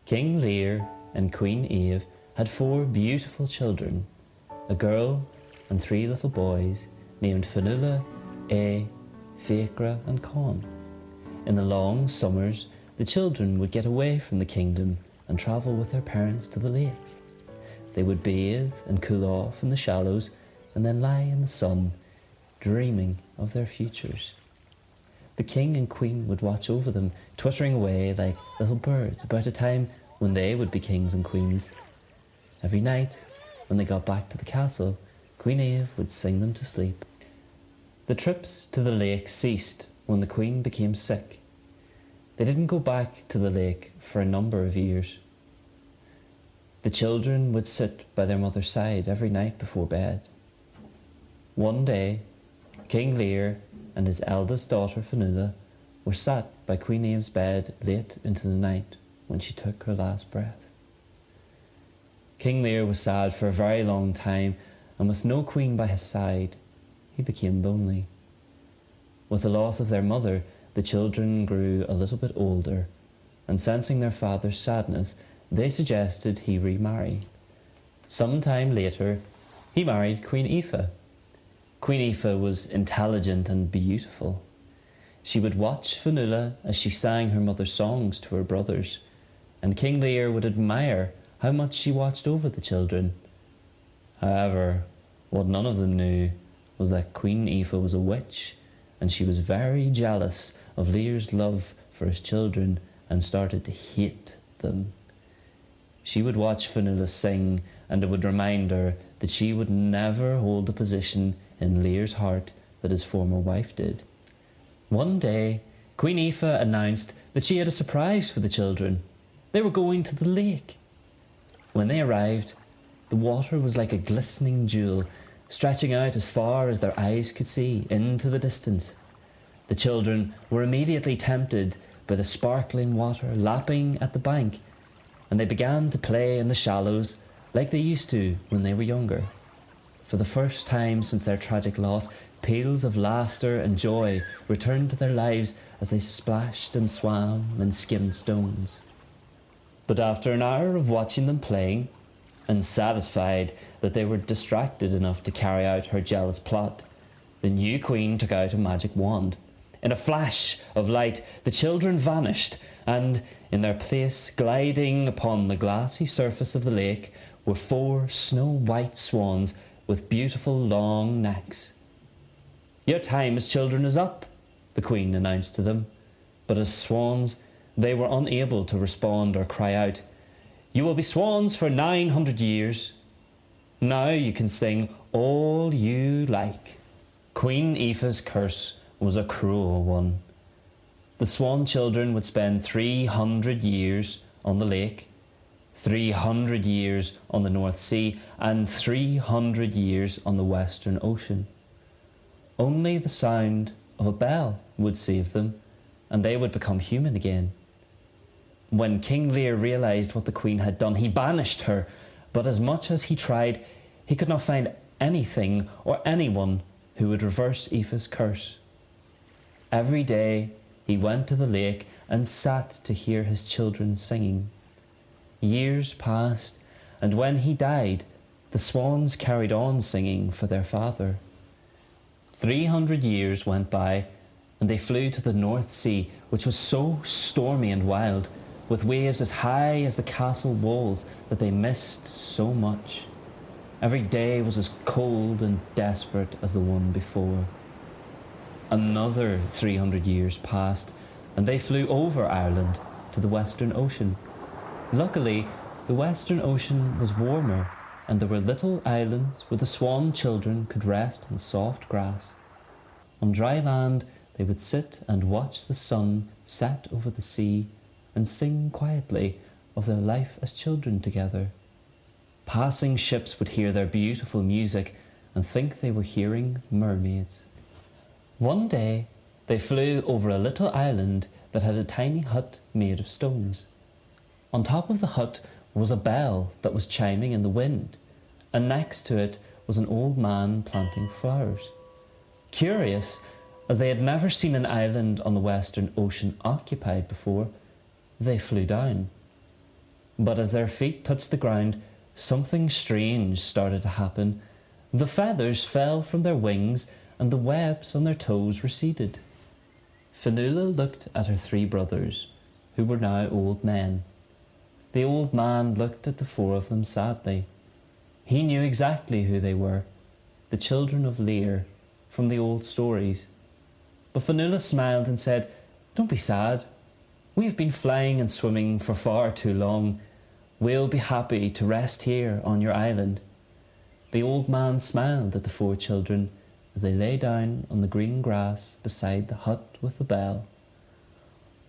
King Lir and Queen Eve had 4 beautiful children, a girl and 3 little boys named Fionnuala, Fiachra and Con. In the long summers, the children would get away from the kingdom and travel with their parents to the lake. They would bathe and cool off in the shallows and then lie in the sun, dreaming of their futures. The king and queen would watch over them, twittering away like little birds about a time when they would be kings and queens. Every night, when they got back to the castle, Queen Eve would sing them to sleep. The trips to the lake ceased when the queen became sick. They didn't go back to the lake for a number of years. The children would sit by their mother's side every night before bed. One day, King Lir and his eldest daughter Fionnuala were sat by Queen Eve's bed late into the night when she took her last breath. King Lir was sad for a very long time, and with no queen by his side, he became lonely. With the loss of their mother, the children grew a little bit older, and sensing their father's sadness, they suggested he remarry. Some time later, he married Queen Aoife. Queen Aoife was intelligent and beautiful. She would watch Fionnuala as she sang her mother's songs to her brothers, and King Lir would admire how much she watched over the children. However, what none of them knew was that Queen Aoife was a witch, and she was very jealous of Lir's love for his children and started to hate them. She would watch Fionnuala sing, and it would remind her that she would never hold the position in Lir's heart that his former wife did. One day, Queen Aoife announced that she had a surprise for the children. They were going to the lake. When they arrived, the water was like a glistening jewel, stretching out as far as their eyes could see into the distance. The children were immediately tempted by the sparkling water lapping at the bank, and they began to play in the shallows like they used to when they were younger. For the first time since their tragic loss, peals of laughter and joy returned to their lives as they splashed and swam and skimmed stones. But after an hour of watching them playing, and satisfied that they were distracted enough to carry out her jealous plot, the new queen took out a magic wand. In a flash of light, the children vanished, and in their place, gliding upon the glassy surface of the lake, were 4 snow-white swans with beautiful long necks. "Your time as children is up," the queen announced to them, but as swans, they were unable to respond or cry out. "You will be swans for 900 years. Now you can sing all you like." Queen Aoife's curse was a cruel one. The swan children would spend 300 years on the lake, 300 years on the North Sea, and 300 years on the Western Ocean. Only the sound of a bell would save them, and they would become human again. When King Lir realised what the queen had done, he banished her, but as much as he tried, he could not find anything or anyone who would reverse Aoife's curse. Every day he went to the lake and sat to hear his children singing. Years passed, and when he died, the swans carried on singing for their father. 300 years went by, and they flew to the North Sea, which was so stormy and wild, with waves as high as the castle walls, that they missed so much. Every day was as cold and desperate as the one before. Another 300 years passed, and they flew over Ireland to the Western Ocean. Luckily, the Western Ocean was warmer, and there were little islands where the swan children could rest on the soft grass. On dry land, they would sit and watch the sun set over the sea and sing quietly of their life as children together. Passing ships would hear their beautiful music and think they were hearing mermaids. One day, they flew over a little island that had a tiny hut made of stones. On top of the hut was a bell that was chiming in the wind, and next to it was an old man planting flowers. Curious, as they had never seen an island on the Western Ocean occupied before, they flew down. But as their feet touched the ground, something strange started to happen. The feathers fell from their wings and the webs on their toes receded. Fionnuala looked at her three brothers, who were now old men. The old man looked at the four of them sadly. He knew exactly who they were, the Children of Lir, from the old stories. But Fionnuala smiled and said, "Don't be sad. We've been flying and swimming for far too long. We'll be happy to rest here on your island." The old man smiled at the four children as they lay down on the green grass beside the hut with the bell.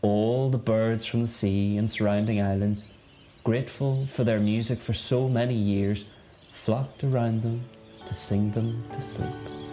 All the birds from the sea and surrounding islands, grateful for their music for so many years, flocked around them to sing them to sleep.